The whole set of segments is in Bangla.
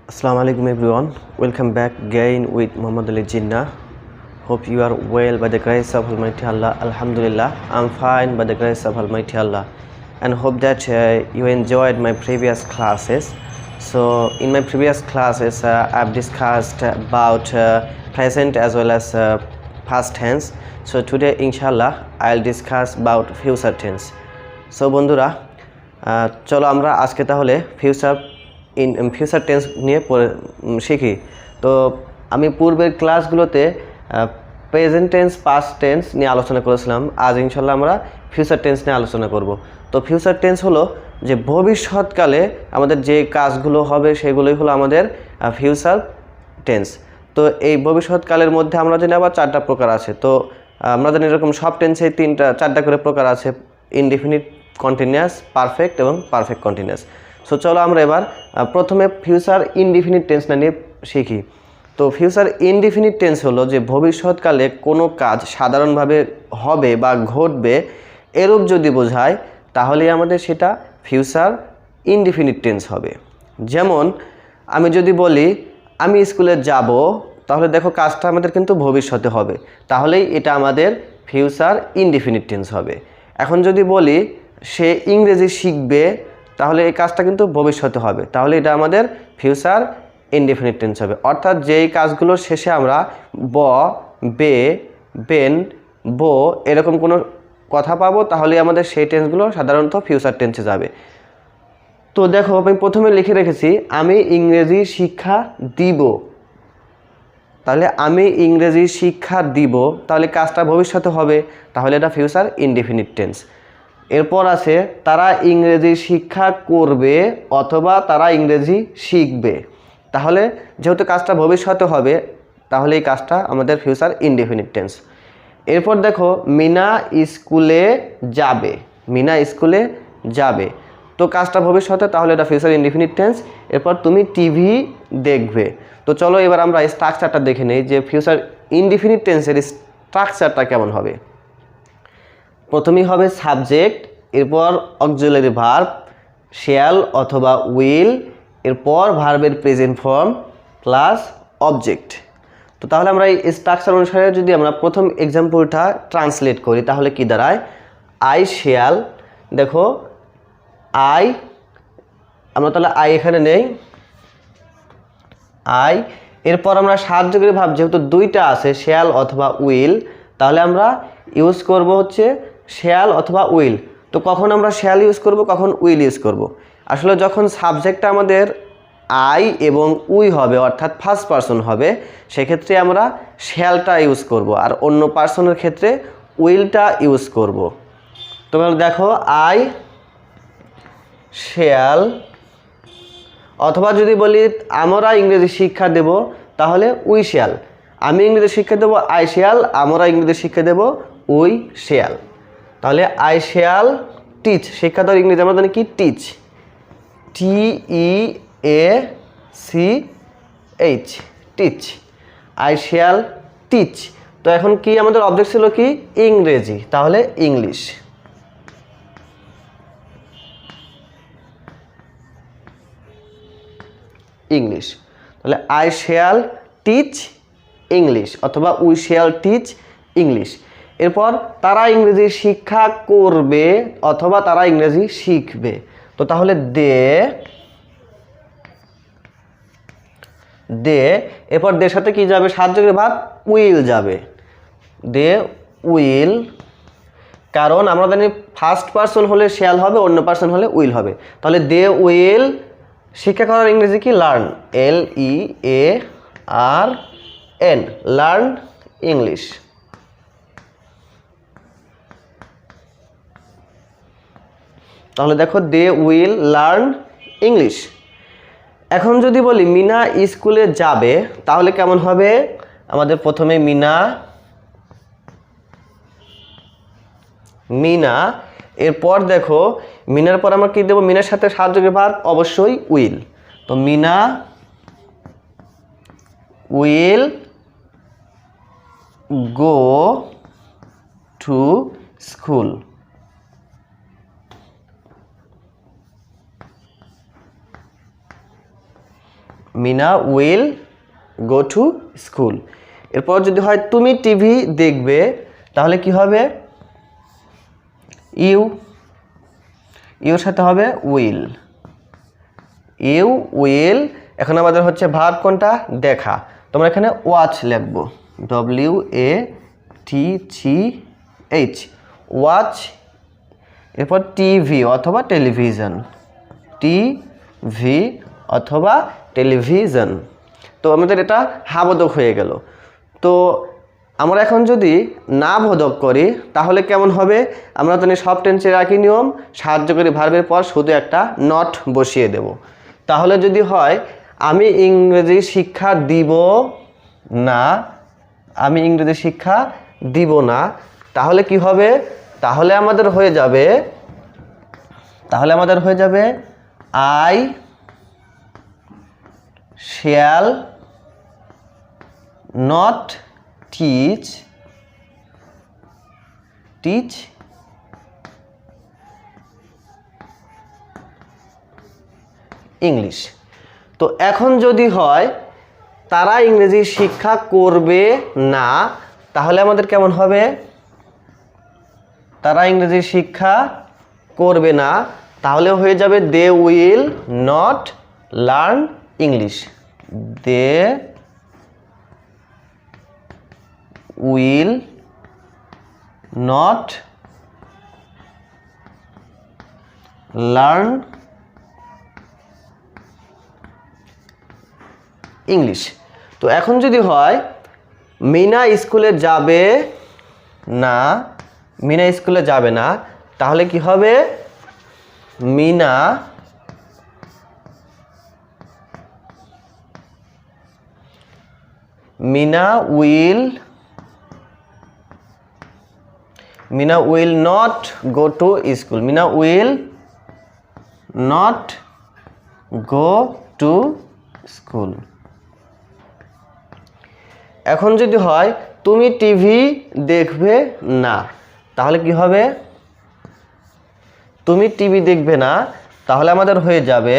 Assalamu alaikum everyone. Welcome back again with Muhammad Ali Jinnah. Hope you are well by the grace of Almighty Allah. Alhamdulillah, I'm fine by the grace of Almighty Allah, and hope that you enjoyed my previous classes. So in my previous classes, I've discussed about present as well as past tense. So today, inshallah, I'll discuss about future tense. So বন্ধুরা, চলো আমরা আজকে তাহলে ফিউচার টেন্স নিয়ে শিখি। তো আমি পূর্বের ক্লাসগুলোতে প্রেজেন্ট টেন্স, পাস্ট টেন্স নিয়ে আলোচনা করেছিলাম। আজ ইনশাল্লাহ আমরা ফিউচার টেন্স নিয়ে আলোচনা করব। তো ফিউচার টেন্স হলো যে ভবিষ্যৎকালে আমাদের যে কাজগুলো হবে সেগুলোই হলো আমাদের ফিউচার টেন্স। তো এই ভবিষ্যৎকালের মধ্যে আমরা জানি আবার চারটা প্রকার আছে। তো আমরা জানি এরকম সব টেন্সে চারটা করে প্রকার আছে: ইনডিফিনিট, কন্টিনিউয়াস, পারফেক্ট এবং পারফেক্ট কন্টিনিউয়াস। সো চলো আমরা এবার প্রথমে ফিউচার ইনডিফিনিট টেন্স নিয়ে শিখি। তো ফিউচার ইনডিফিনিট টেন্স হলো যে ভবিষ্যৎকালে কোনো কাজ সাধারণভাবে হবে বা ঘটবে এরূপ যদি বোঝায় তাহলেই আমাদের সেটা ফিউচার ইনডিফিনিট টেন্স হবে। যেমন আমি যদি বলি আমি স্কুলে যাব, তাহলে দেখো কাজটা আমাদের কিন্তু ভবিষ্যতে হবে, তাহলেই এটা আমাদের ফিউচার ইনডিফিনিট টেন্স হবে। এখন যদি বলি সে ইংরেজি শিখবে, তাহলে এই কাজটা কিন্তু ভবিষ্যতে হবে, তাহলে এটা আমাদের ফিউচার ইনডিফিনিট টেন্স হবে। অর্থাৎ যেই কাজগুলোর শেষে আমরা ব, বে, বেন, বো এরকম কোনো কথা পাবো, তাহলে আমাদের সেই টেন্সগুলো সাধারণত ফিউচার টেন্সে যাবে। তো দেখো আমি প্রথমে লিখে রেখেছি আমি ইংরেজি শিক্ষা দিব, তাহলে আমি ইংরেজি শিক্ষা দিব, তাহলে কাজটা ভবিষ্যতে হবে, তাহলে এটা ফিউচার ইনডিফিনিট টেন্স। এরপর আছে তারা ইংরেজি শিক্ষা করবে অথবা তারা ইংরেজি শিখবে, তাহলে যেহেতু কাজটা ভবিষ্যতে হবে তাহলে এই কাজটা আমাদের ফিউচার ইনডিফিনিট টেন্স। এরপর দেখো মিনা স্কুলে যাবে, মিনা স্কুলে যাবে, তো কাজটা ভবিষ্যতে, তাহলে এটা ফিউচার ইনডিফিনিট টেন্স। এরপর তুমি টিভি দেখবে। তো চলো এবার আমরা স্ট্রাকচারটা দেখে নেই যে ফিউচার ইনডিফিনিট টেন্সের স্ট্রাকচারটা কেমন হবে। প্রথমেই হবে সাবজেক্ট, এরপর অক্সিলারি ভার্ব শ্যাল অথবা উইল, এরপর ভার্বের প্রেজেন্ট ফর্ম প্লাস অবজেক্ট। তো তাহলে আমরা এই স্ট্রাকচার অনুসারে যদি আমরা প্রথম এক্সাম্পলটা ট্রান্সলেট করি তাহলে কি দাঁড়ায়, আই শ্যাল, দেখো আই, আমরা তাহলে আই এখানে নেই আই, এরপর আমরা সাহায্যকারী ভাব যেহেতু দুইটা আছে শ্যাল অথবা উইল, তাহলে আমরা ইউজ করব হচ্ছে শ্যাল অথবা উইল। তো কখন আমরা শ্যাল ইউজ করব, কখন উইল ইউজ করব? আসলে যখন সাবজেক্টটা আমাদের আই এবং উই হবে, অর্থাৎ ফার্স্ট পারসন হবে, সেক্ষেত্রে আমরা শ্যালটা ইউজ করব, আর অন্য পার্সনের ক্ষেত্রে উইলটা ইউজ করব। তোমরা দেখো আই শ্যাল, অথবা যদি বলি আমরা ইংরেজি শিক্ষা দেব, তাহলে উই শ্যাল, আমি ইংরেজি শিক্ষা দেব আই শ্যাল, আমরা ইংরেজি শিক্ষা দেব উই শ্যাল। তাহলে আই শ্যাল টিচ, শিক্ষা দেওয়ার ইংরেজি আমরা জানি কি teach, TEACH, teach, I shall teach. তো এখন কি আমাদের অবজেক্ট ছিল কি ইংরেজি, তাহলে ইংলিশ, ইংলিশ। তাহলে আই শ্যাল টিচ ইংলিশ অথবা উই শ্যাল টিচ ইংলিশ। এরপর তারা ইংরেজি শিক্ষা করবে অথবা তারা ইংরেজি শিখবে, তো তাহলে দে, এরপর দের সাথে কি যাবে, সাহায্যকারী ভাব উইল যাবে, দে উইল, কারণ আমরা জানি ফার্স্ট পারসন হলে শ্যাল হবে, অন্য পারসন হলে উইল হবে। তাহলে দে উইল, শিক্ষা করার ইংরেজি কি লার্ন, LEARN, লার্ন ইংলিশ। তাহলে দেখো দে উইল লার্ন ইংলিশ। এখন যদি বলি মিনা স্কুলে যাবে, তাহলে কেমন হবে, আমাদের প্রথমে মিনা, এরপর দেখো মিনার পর আমরা কি দেবো, মিনার সাথে সাহায্যকারী ভার্ব অবশ্যই উইল, তো Meena will go to school. Meena will go to school. এরপর যদি হয় তুমি টিভি দেখবে, তাহলে কি হবে? ইউর সাথে হবে উইল। You will. এখন আমাদের হচ্ছে ভার্ব কোনটা? দেখা। তোমরা এখানে ওয়াচ লিখবো, WATCH, ওয়াচ। এরপর টিভি অথবা টেলিভিশন, টিভি অথবা টেলিভিশন। তো আমাদের এটা হাবোধক হয়ে গেল। তো আমরা এখন যদি না বোধক করি তাহলে কেমন হবে? আমরা জানি সব টেন্সের একই নিয়ম, সাহায্যকারী ভার্বের পর শুধু একটা নট বসিয়ে দেব। তাহলে যদি হয় আমি ইংরেজি শিক্ষা দিব না, আমি ইংরেজি শিক্ষা দিব না, তাহলে কি হবে? তাহলে আমাদের হয়ে যাবে I shall not teach English. তো এখন যদি হয় তারা ইংরেজি শিক্ষা করবে না, তাহলে আমাদের কেমন হবে? তারা ইংরেজি শিক্ষা করবে না, তাহলে হয়ে যাবে they will not learn English. They will not learn English. তো এখন যদি হয় মিনা স্কুলে যাবে না, মিনা স্কুলে যাবে না, তাহলে কি হবে? Meena will not go to school. Meena will not go to school. এখন যদি হয় তুমি টিভি দেখবে না, তাহলে কি হবে? তুমি টিভি দেখবে না, তাহলে আমাদের হয়ে যাবে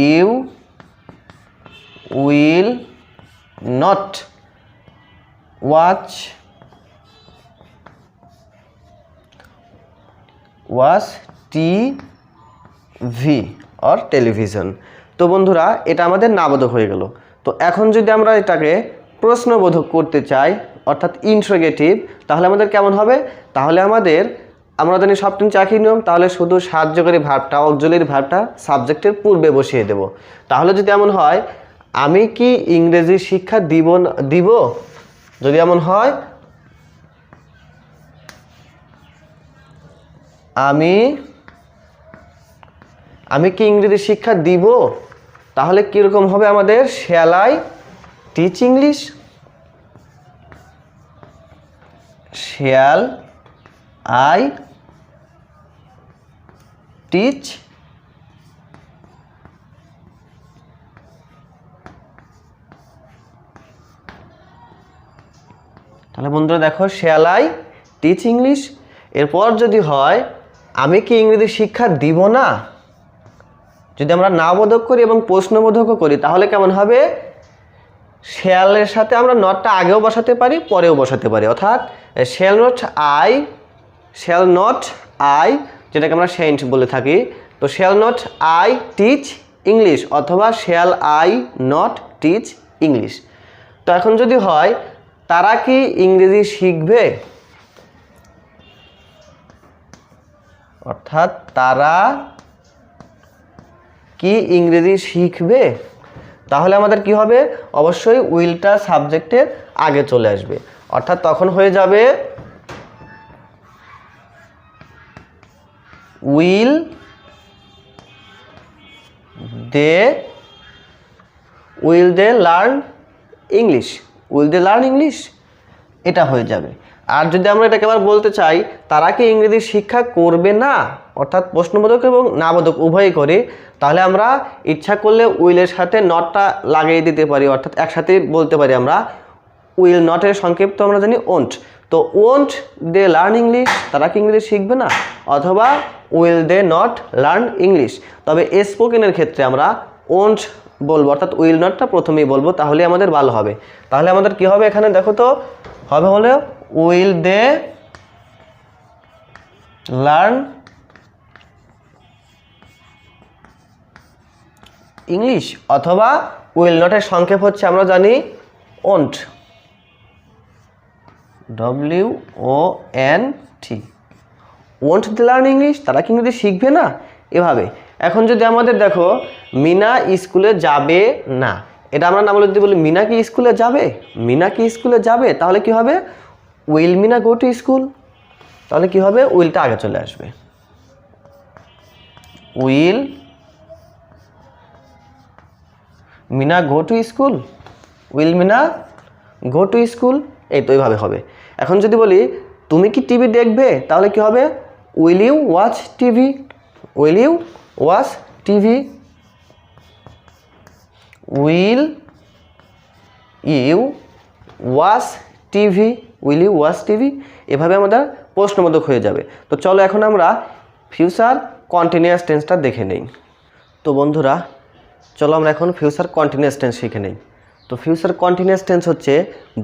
you will not watch TV or television. তো বন্ধুরা এটা আমাদের নাবোধক হয়ে গেল। তো এখন যদি আমরা এটাকে প্রশ্নবোধক করতে চাই, অর্থাৎ ইন্টারোগেটিভ, তাহলে আমাদের কেমন হবে? তাহলে আমরা জানি সব টেন্সে একই নিয়ম, তাহলে শুধু সাহায্যকারী ভার্বটা, অক্সিলারি ভার্বটা সাবজেক্টের পূর্বে বসিয়ে দেব। তাহলে যদি এমন হয় আমি কি ইংরেজি শিক্ষা দিব, যদি এমন হয় আমি কি ইংরেজি শিক্ষা দিব, তাহলে কিরকম হবে আমাদের? Shall I teach English? Shall I teach? তাহলে বন্ধুরা দেখো শ্যাল আই টিচ ইংলিশ। এরপর যদি হয় আমি কি ইংরেজি শিক্ষা দিব না, যদি আমরা নাবোধক করি এবং প্রশ্নবোধকও করি তাহলে কেমন হবে? শ্যালের সাথে আমরা নটটা আগেও বসাতে পারি, পরেও বসাতে পারি, অর্থাৎ শ্যাল নট আই, যেটাকে আমরা সেন্ট বলে থাকি। তো shall not I teach English অথবা shall I not teach English. তো এখন যদি হয় তারা কি ইংরেজি শিখবে, অর্থাৎ তারা কি ইংরেজি শিখবে, তাহলে আমাদের কি হবে? অবশ্যই উইলটা সাবজেক্টের আগে চলে আসবে, অর্থাৎ তখন হয়ে যাবে উইল দে লার্ন ইংলিশ, এটা হয়ে যাবে। আর যদি আমরা এটাকে আবার বলতে চাই তারা কি ইংরেজি শিক্ষা করবে না, অর্থাৎ প্রশ্নবোধক এবং নাবোধক উভয়ই করে, তাহলে আমরা ইচ্ছা করলে উইলের সাথে নটটা লাগিয়ে দিতে পারি, অর্থাৎ একসাথে বলতে পারি আমরা উইল নটের সংক্ষিপ্ত আমরা জানি ওন্ট। তো ওন্ট দে লার্ন ইংলিশ, তারা কি ইংরেজি শিখবে না, অথবা will they not learn English. তবে স্পোকেনের ক্ষেত্রে আমরা ওন্ট বলবো, অর্থাৎ উইল নটটা প্রথমেই বলবো, তাহলে আমাদের ভালো হবে। তাহলে আমাদের কি হবে এখানে দেখো তো, হবে হলো উইল দে লার্ন ইংলিশ, অথবা উইল নটের সংক্ষেপ হচ্ছে আমরা জানি won't, WONT, won't they learn English, তারা কি ইংরেজি শিখবে না, এভাবে। এখন যদি আমাদের দেখো মিনা স্কুলে যাবে না, এটা আমরা না বলে যদি বলি মিনা কি স্কুলে যাবে, মিনা কি স্কুলে যাবে, তাহলে কি হবে will Meena go to school, তাহলে কি হবে উইলটা আগে চলে আসবে, will Meena go to school, will Meena go to school, এই তো এইভাবে হবে। এখন যদি বলি তুমি কি টিভি দেখবে, তাহলে কি হবে will you watch TV, will you watch TV, will you watch TV, will you watch TV, এভাবে আমাদের প্রশ্নবোধক হয়ে যাবে। তো চলো এখন আমরা ফিউচার কন্টিনিউয়াস টেন্সটা দেখে নেই। তো বন্ধুরা চলো আমরা এখন ফিউচার কন্টিনিউয়াস টেন্স শিখে নেই। তো ফিউচার কন্টিনিউয়াস টেন্স হচ্ছে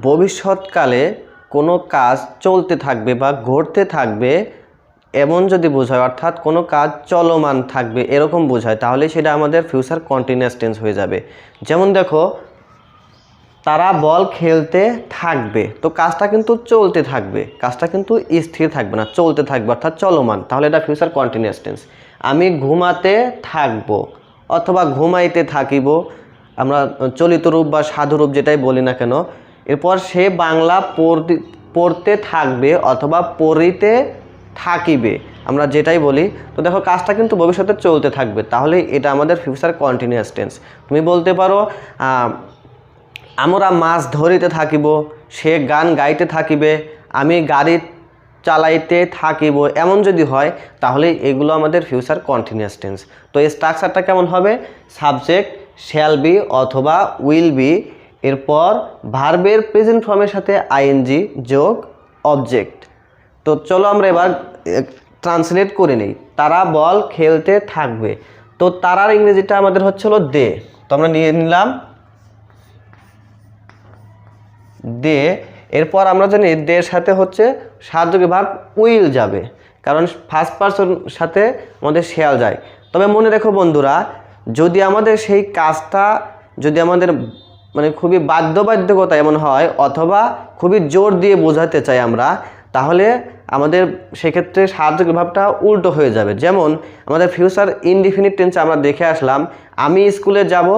ভবিষ্যৎকালে কোনো কাজ চলতে থাকবে বা ঘটতে থাকবে এমন যদি বোঝায়, অর্থাৎ কোনো কাজ চলমান থাকবে এরকম বোঝায়, তাহলে সেটা আমাদের ফিউচার কন্টিনিউয়াস টেন্স হয়ে যাবে। যেমন দেখো তারা বল খেলতে থাকবে, তো কাজটা কিন্তু চলতে থাকবে, কাজটা কিন্তু স্থির থাকবে না, চলতে থাকবে অর্থাৎ চলমান, তাহলে এটা ফিউচার কন্টিনিউয়াস টেন্স। আমি ঘুমাতে থাকবো অথবা ঘুমাইতে থাকিব, আমরা চলিত রূপ বা সাধু রূপ যেটাই বলি না কেন। এরপর সে বাংলা পড়তে থাকবে অথবা পড়িতে থাকিবে, আমরা যেটাই বলি। তো দেখো কাজটা কিন্তু ভবিষ্যতে চলতে থাকবে, তাহলে এটা আমাদের ফিউচার কন্টিনিউয়াস টেন্স। তুমি বলতে পারো আমরা মাছ ধরিতে থাকিব, সে গান গাইতে থাকিবে, আমি গাড়ি চালাইতে থাকিব, এমন যদি হয় তাহলে এগুলো আমাদের ফিউচার কন্টিনিউয়াস টেন্স। তো এই স্ট্রাকচারটা কেমন হবে, সাবজেক্ট শ্যাল বি অথবা উইল বি, এরপর ভার্বের প্রেজেন্ট ফর্মের সাথে আইএনজি যোগ অবজেক্ট। তো চলো আমরা এবার ট্রান্সলেট করে নিই। তারা বল খেলতে থাকবে, তো তারার ইংরেজিটা আমাদের হচ্ছে হলো দে, তো আমরা নিয়ে নিলাম দে। এরপর আমরা জানি দের সাথে হচ্ছে সাহায্যকারী ভার্ব উইল যাবে, কারণ ফার্স্ট পারসন সাথে আমাদের শেয়াল যায়। তবে মনে রেখো বন্ধুরা, যদি আমাদের সেই কাজটা যদি আমাদের মানে খুবই বাধ্যবাধকতা এমন হয় অথবা খুবই জোর দিয়ে বোঝাতে চাই আমরা, তাহলে আমাদের সেক্ষেত্রে সাহায্যকারী ভার্বটা উল্টো হয়ে যাবে। যেমন আমাদের ফিউচার ইনডিফিনিট টেন্সে আমরা দেখে আসলাম আমি স্কুলে যাব,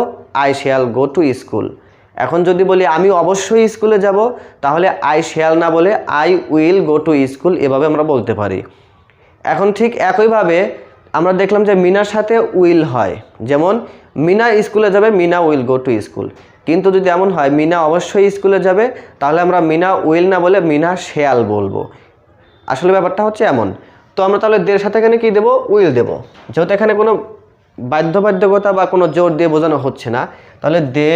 I shall go to school. এখন যদি বলি আমি অবশ্যই স্কুলে যাব, তাহলে আই শ্যাল না বলে I will go to school, এভাবে আমরা বলতে পারি। এখন ঠিক একইভাবে আমরা দেখলাম যে মিনার সাথে উইল হয়, যেমন মিনা স্কুলে যাবে, Meena will go to school. কিন্তু যদি এমন হয় মিনা অবশ্যই স্কুলে যাবে, তাহলে আমরা মিনা উইল না বলে মিনা শ্যাল বলবো। আসলে ব্যাপারটা হচ্ছে এমন। তো আমরা তাহলে দের সাথে এখানে কী দেবো, উইল দেবো, যেহেতু এখানে কোনো বাধ্যবাধকতা বা কোনো জোর দিয়ে বোঝানো হচ্ছে না, তাহলে দে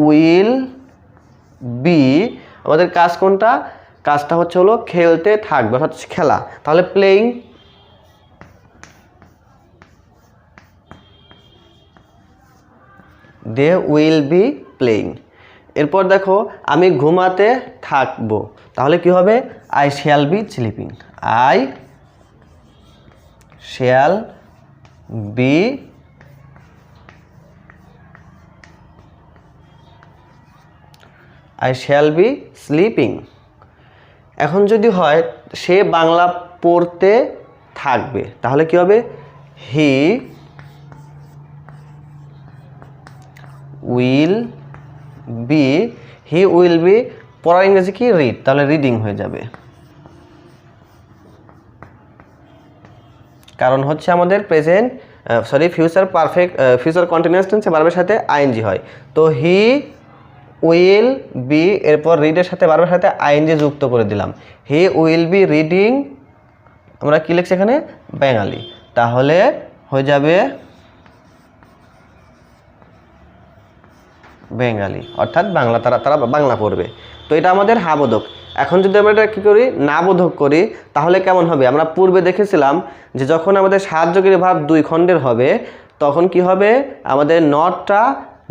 উইল বি, আমাদের কাজ কোনটা, কাজটা হচ্ছে হলো খেলতে থাকবে অর্থাৎ খেলা, তাহলে playing, they will be playing. এরপর দেখো আমি ঘুমাতে থাকবো, তাহলে কি হবে I shall be sleeping, I shall be I shall be sleeping. এখন যদি হয় সে বাংলা পড়তে থাকবে, তাহলে কি হবে he will be, he will be পড়ার ইংরেজি কি রিড, তাহলে রিডিং হয়ে যাবে, কারণ হচ্ছে আমাদের present future perfect future continuous টেন্সে ভার্বের সাথে আইএনজি হয়। তো হি উইল বি, এরপর রিডের সাথে ভার্বের সাথে আইএনজি যুক্ত করে দিলাম, হি উইল বি রিডিং, আমরা কি লিখছি এখানে বেঙ্গালি, তাহলে হয়ে যাবে বেঙ্গালি, অর্থাৎ বাংলা, তারা বাংলা পড়বে। তো এটা আমাদের হা বোধক। এখন যদি আমরা এটা কী করি, না বোধক করি, তাহলে কেমন হবে? আমরা পূর্বে দেখেছিলাম যে যখন আমাদের সাহায্যকারী ভাব দুই খণ্ডের হবে তখন কি হবে, আমাদের নটটা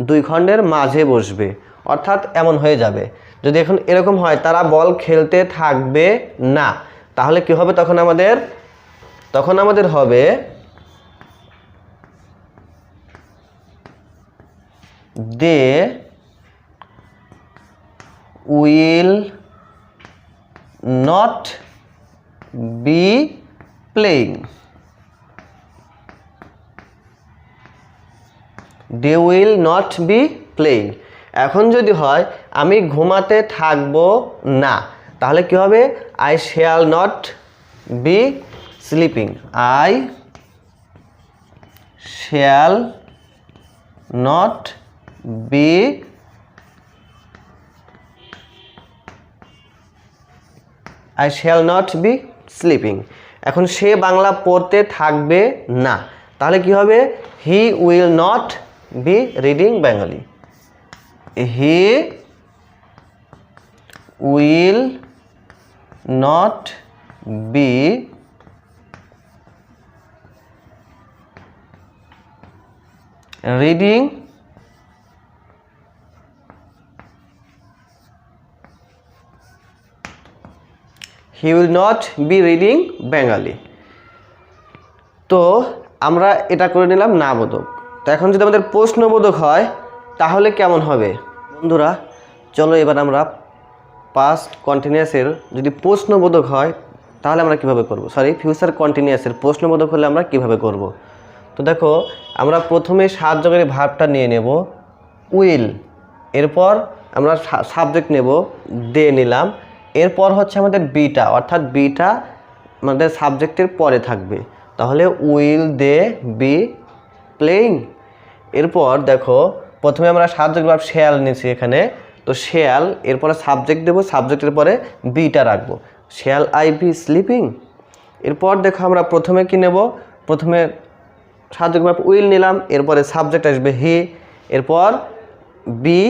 দুই খণ্ডের মাঝে বসবে, অর্থাৎ এমন হয়ে যাবে। যদি এখন এরকম হয় তারা বল খেলতে থাকবে না, তাহলে কি হবে? তখন আমাদের হবে they will not be playing. They will not be playing. এখন যদি হয় আমি ঘুমাতে থাকবো না, তাহলে কি হবে? I shall not be sleeping. I shall not be sleeping. এখন সে বাংলা পড়তে থাকবে না, তাহলে কি হবে? He will not be reading Bengali. He will not be reading he will not be reading Bengali। তো আমরা এটা করে নিলাম না বোধক। তো এখন যদি আমাদের প্রশ্নবোধক হয় তাহলে কেমন হবে? বন্ধুরা চলো এবার আমরা পাস্ট কন্টিনিউয়াসের যদি প্রশ্নবোধক হয় তাহলে আমরা কিভাবে করব, ফিউচার কন্টিনিউয়াসের প্রশ্নবোধক হলে আমরা কিভাবে করব। তো দেখো আমরা প্রথমে সাহায্যকারী ভার্বটা নিয়ে নেব উইল, এরপর আমরা সাবজেক্ট নেব দে নিলাম, এরপর হচ্ছে আমাদের বিটা, অর্থাৎ বিটা আমাদের সাবজেক্টের পরে থাকবে, তাহলে উইল দে বি প্লেইং। এরপর দেখো প্রথমে আমরা সাবজেক্ট ভার্ব শ্যাল নিয়েছি এখানে, তো শ্যাল এরপরে সাবজেক্ট দেবো, সাবজেক্টের পরে বিটা রাখবো, শ্যাল আই বি স্লিপিং। এরপর দেখো আমরা প্রথমে কি নেব, প্রথমে সাবজেক্ট ভার্ব উইল নিলাম, এরপরে সাবজেক্ট আসবে হি, এরপর বি,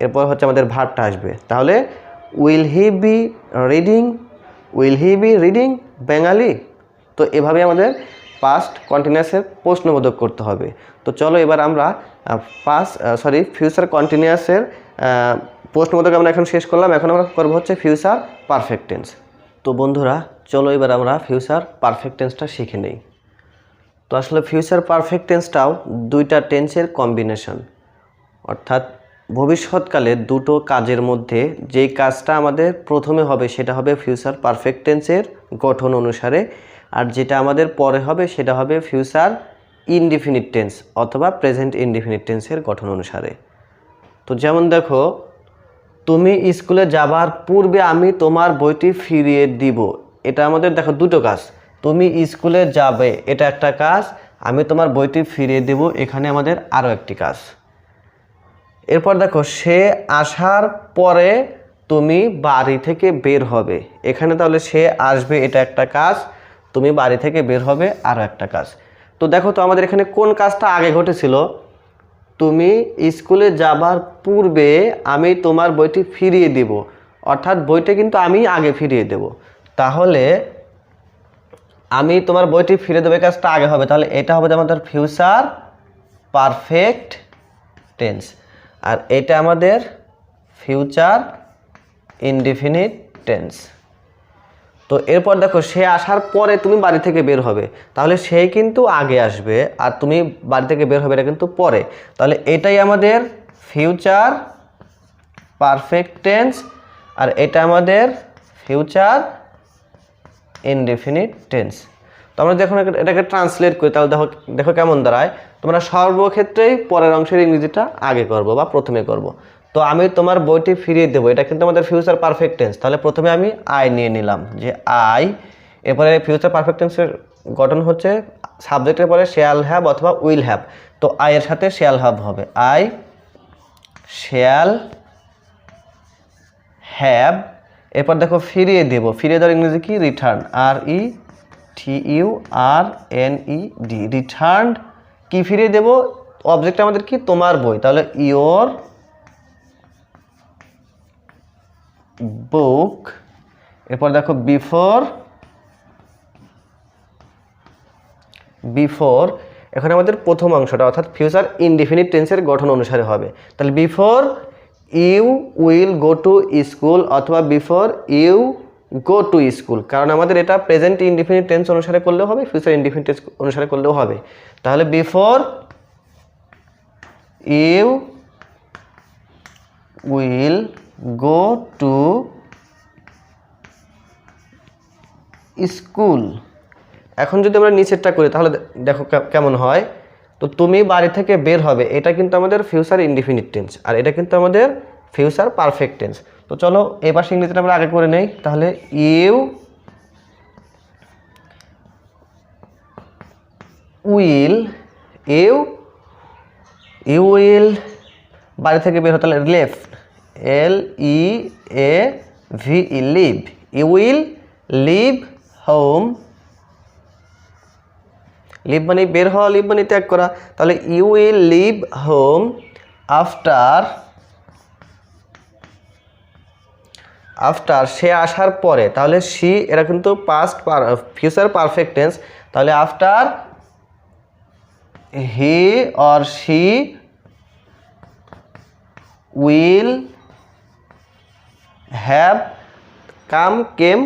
এরপর হচ্ছে আমাদের ভার্বটা আসবে, তাহলে will he be reading Bengali. তো এভাবে আমাদের পাস্ট কন্টিনিউয়াসের প্রশ্নবোধক করতে হবে। তো চলো এবার আমরা ফিউচার কন্টিনিউয়াসের প্রশ্নবোধক আমরা এখন শেষ করলাম, এখন আমরা করবো হচ্ছে ফিউচার পারফেক্ট টেন্স। তো বন্ধুরা চলো এবার আমরা ফিউচার পারফেক্ট টেন্সটা শিখে নেই। তো আসলে ফিউচার পারফেক্ট টেন্সটাও দুইটা টেন্সের কম্বিনেশন, অর্থাৎ ভবিষ্যৎকালে দুটো কাজের মধ্যে যেই কাজটা আমাদের প্রথমে হবে সেটা হবে ফিউচার পারফেক্ট টেন্সের গঠন অনুসারে, আর যেটা আমাদের পরে হবে সেটা হবে ফিউচার ইনডিফিনিট টেন্স অথবা প্রেজেন্ট ইনডিফিনিট টেন্সের গঠন অনুসারে। তো যেমন দেখো, তুমি স্কুলে যাবার পূর্বে আমি তোমার বইটি ফিরিয়ে দিব, এটা আমাদের দেখো দুটো কাজ, তুমি স্কুলে যাবে এটা একটা কাজ, আমি তোমার বইটি ফিরিয়ে দেব এখানে আমাদের আরও একটি কাজ। এরপর দেখো, সে আসার পরে তুমি বাড়ি থেকে বের হবে, এখানে তাহলে সে আসবে এটা একটা কাজ, তুমি বাড়ি থেকে বের হবে আরও একটা কাজ। তো দেখো তো আমাদের এখানে কোন কাজটা আগে ঘটেছিল, তুমি স্কুলে যাবার পূর্বে আমি তোমার বইটি ফিরিয়ে দেব, অর্থাৎ বইটা কিন্তু আমি আগে ফিরিয়ে দেব, তাহলে আমি তোমার বইটি ফিরিয়ে দেবো কাজটা আগে হবে, তাহলে এটা হবে আমাদের ফিউচার পারফেক্ট টেন্স, আর এটা আমাদের ফিউচার ইনডিফিনিট টেন্স। তো এরপর দেখো, সে আসার পরে তুমি বাড়ি থেকে বের হবে, তাহলে সে কিন্তু আগে আসবে আর তুমি বাড়ি থেকে বের হবে এটা কিন্তু পরে, তাহলে এটাই আমাদের ফিউচার পারফেক্ট টেন্স, আর এটা আমাদের ফিউচার ইনডিফিনিট টেন্স। তো আমরা যখন এটাকে ট্রান্সলেট করি তাহলে দেখো কেমন দাঁড়ায়, তোমরা সর্বক্ষেত্রেই পরের অংশের ইংরেজিটা আগে করব বা প্রথমে করব। তো আমি তোমার বইটি ফিরিয়ে দেবো, এটা কিন্তু আমাদের ফিউচার পারফেক্ট টেন্স, তাহলে প্রথমে আমি আই নিয়ে নিলাম যে আই, এরপরে ফিউচার পারফেক্ট টেন্সের গঠন হচ্ছে সাবজেক্টের পরে শ্যাল হ্যাভ অথবা উইল হ্যাভ, তো আই এর সাথে শ্যাল হ্যাভ হবে, আই শ্যাল হ্যাভ। এরপর দেখো ফিরিয়ে দেবো, ফিরিয়ে দেওয়ার ইংরেজি কি, রিটার্ন, RETURNED, রিটার্ন। কি ফিরিয়ে দেবো, অবজেক্ট আমাদের কি, তোমার বই, তাহলে ইয়োর বুক এরপর দেখো বিফোর এখানে আমাদের প্রথম অংশটা অর্থাৎ ফিউচার ইনডিফিনিট টেন্সের গঠন অনুসারে হবে। তাহলে before you will go to school অথবা before you go to school, কারণ আমাদের এটা প্রেজেন্ট ইনডিফিনিট টেন্স অনুসারে করলেও হবে, ফিউচার ইনডিফিনিট টেন্স অনুসারে করলেও হবে। তাহলে before you will go to school. এখন যদি আমরা নিচেরটা করি তাহলে দেখো কেমন হয়। তো তুমি বাড়ি থেকে বের হবে, এটা কিন্তু আমাদের ফিউচার ইনডিফিনিট টেন্স, আর এটা কিন্তু আমাদের ফিউচার পারফেক্ট টেন্স। তো চলো এই পাশে ইংরেজিটা আমরা আগে করে নেই। তাহলে ইউ উইল বাড়ি থেকে বের হতে, তাহলে left LEAVE leave. You will leave home, leave মানে বের হওয়া, লিভ মানে ত্যাগ করা। তাহলে you will leave home after সে আসার পরে, তাহলে সি এটা কিন্তু পাস্ট ফিউচার পারফেক্ট টেন্স। তাহলে after he or she will have came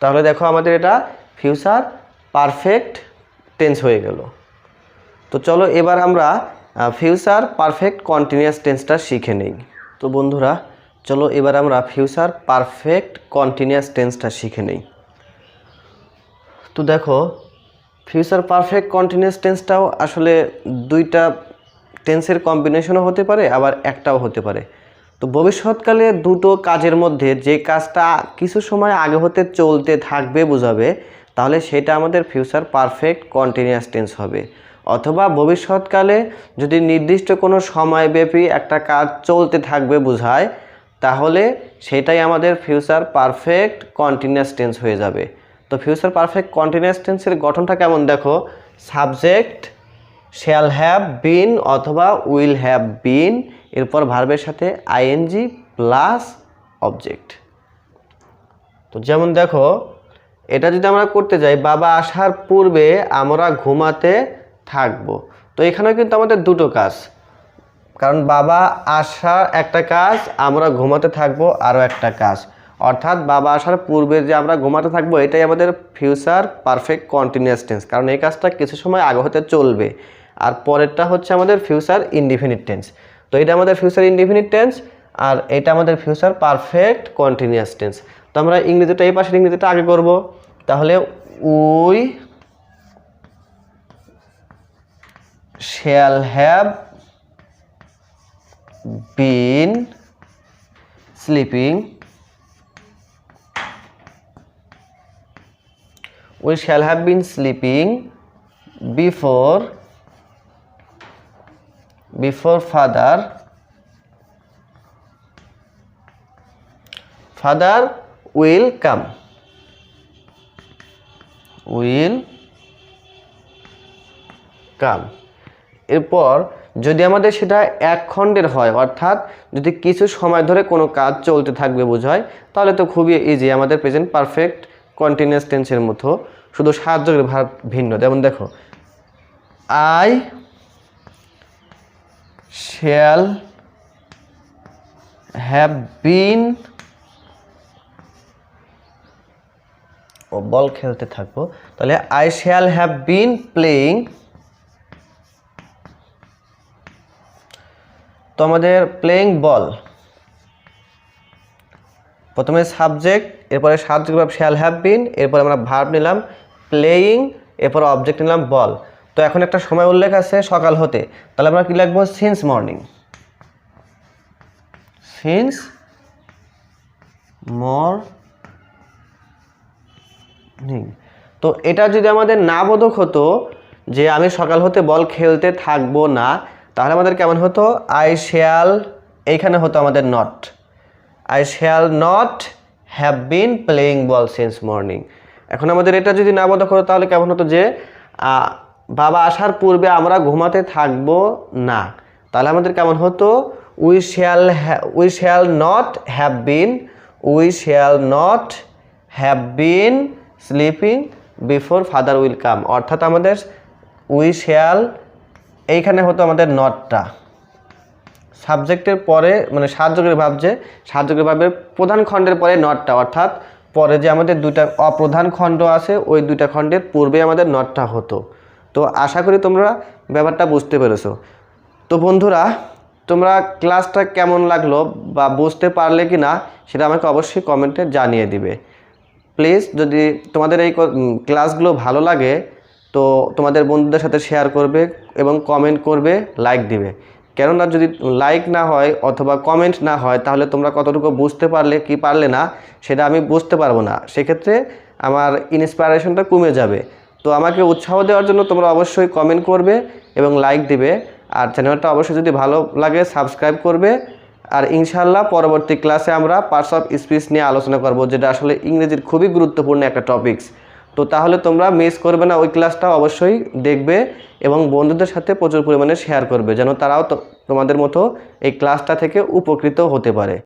তাহলে দেখো আমাদের এটা ফিউচার পারফেক্ট টেন্স হয়ে গেল। তো চলো এবার আমরা ফিউচার পারফেক্ট কন্টিনিউয়াস টেন্সটা শিখে নেই। তো বন্ধুরা চলো এবার আমরা ফিউচার পারফেক্ট কন্টিনিউয়াস টেন্সটা শিখে নেই। তো দেখো ফিউচার পারফেক্ট কন্টিনিউয়াস টেন্সটাও আসলে দুইটা টেন্সের কম্বিনেশনও হতে পারে, আবার একটাও হতে পারে। তো ভবিষ্যৎকালে দুটো কাজের মধ্যে যে কাজটা কিছু সময় আগে হতে চলতে থাকবে বোঝাবে, তাহলে সেটা আমাদের ফিউচার পারফেক্ট কন্টিনিউয়াস টেন্স হবে। অথবা ভবিষ্যৎকালে যদি নির্দিষ্ট কোনো সময়ব্যাপী একটা কাজ চলতে থাকবে বোঝায়, তাহলে সেটাই আমাদের ফিউচার পারফেক্ট কন্টিনিউয়াস টেন্স হয়ে যাবে। তো ফিউচার পারফেক্ট কন্টিনিউয়াস টেন্সের গঠনটা কেমন দেখো। সাবজেক্ট শ্যাল হ্যাভ বিন অথবা উইল হ্যাভ বিন, এরপর ভার্বের সাথে আইএনজি প্লাস অবজেক্ট। তো যেমন দেখো এটা যদি আমরা করতে যাই, বাবা আসার পূর্বে আমরা ঘুমাতে থাকবো, তো এখানেও কিন্তু আমাদের দুটো কাজ, কারণ বাবা আসা একটা কাজ, আমরা ঘুমাতে থাকবো আরও একটা কাজ। অর্থাৎ বাবা আসার পূর্বে যে আমরা ঘুমাতে থাকবো এটাই আমাদের ফিউচার পারফেক্ট কন্টিনিউয়াস টেন্স, কারণ এই কাজটা কিছু সময় আগে হতে চলবে। আর পরেরটা হচ্ছে আমাদের ফিউচার ইনডিফিনিট টেন্স। তো এটা আমাদের ফিউচার ইনডিফিনিট টেন্স, আর এটা আমাদের ফিউচার পারফেক্ট কন্টিনিউয়াস টেন্স। তো আমরা ইংরেজিটা এই পাশের ইংরেজিটা আগে করব। তাহলে we shall have been sleeping, we shall have been sleeping before father will come, এরপর যদি আমাদের সেটা এক খণ্ডের হয়, অর্থাৎ যদি কিছু সময় ধরে কোনো কাজ চলতে থাকবে বোঝায়, তাহলে তো খুবই ইজি, আমাদের প্রেজেন্ট পারফেক্ট কন্টিনিউয়াস টেন্সের মতো, শুধু সাহায্যের ভাব ভিন্ন। যেমন দেখো আই শ্যাল হ্যাভ বিন, বল খেলতে থাকবো, তাহলে I shall have been playing. তো আমাদের প্লেয়িং বল, প্রথমে সাবজেক্ট, এরপরে subject verb shall have been, এরপর আমরা ভার্ব নিলাম প্লেয়িং, এরপর অবজেক্ট নিলাম বল। তো এখন একটা সময় উল্লেখ আছে সকাল হতে, তাহলে আমরা কি লিখবো সিন্স মর্নিং, তো এটা যদি আমাদের না বোধক হতো যে আমি সকাল হতে বল খেলতে থাকবো না, তাহলে আমাদের কেমন হতো আই শ্যাল, এইখানে হতো আমাদের not, I shall not have been playing ball since morning। এখন আমাদের এটা যদি না বোধক হতো তাহলে কেমন হতো যে বাবা আসার পূর্বে আমরা ঘুমাতে থাকবো না, তাহলে আমাদের কেমন হতো we shall not have been sleeping before father will come। অর্থাৎ আমাদের we shall এইখানে হতো আমাদের নটটা সাবজেক্টের পরে, মানে সাহায্যকারী ভাব, যে সাহায্যকারী ভাবের প্রধান খণ্ডের পরে নটটা, অর্থাৎ পরে যে আমাদের দুইটা অপ্রধান খণ্ড আছে ওই দুইটা খণ্ডের পূর্বে আমাদের নটটা হতো। তো আশা করি তোমরা ব্যাপারটা বুঝতে পেরেছো। তো বন্ধুরা, তোমরা ক্লাসটা কেমন লাগলো বা বুঝতে পারলে কি না সেটা আমাকে অবশ্যই কমেন্টে জানিয়ে দিবে। প্লিজ যদি তোমাদের এই ক্লাসগুলো ভালো লাগে তো তোমাদের বন্ধুদের সাথে শেয়ার করবে এবং কমেন্ট করবে, লাইক দিবে। কেননা যদি লাইক না হয় অথবা কমেন্ট না হয় তাহলে তোমরা কতটুকু বুঝতে পারলে কি পারলে না সেটা আমি বুঝতে পারবো না, সেক্ষেত্রে আমার ইন্সপিরেশনটা কমে যাবে। তো আমাকে উৎসাহ দেওয়ার জন্য তোমরা অবশ্যই কমেন্ট করবে এবং লাইক দিবে, আর চ্যানেলটা অবশ্যই যদি ভালো লাগে সাবস্ক্রাইব করবে। আর ইনশাআল্লাহ পরবর্তী ক্লাসে আমরা পার্টস অফ স্পিচ নিয়ে আলোচনা করব, যেটা আসলে ইংরেজির খুবই গুরুত্বপূর্ণ একটা টপিকস। তো তাহলে তোমরা মিস করবে না, ওই ক্লাসটা অবশ্যই দেখবে এবং বন্ধুদের সাথে প্রচুর পরিমাণে শেয়ার করবে, যেন তারাও তোমাদের মতো এই ক্লাসটা থেকে উপকৃত হতে পারে।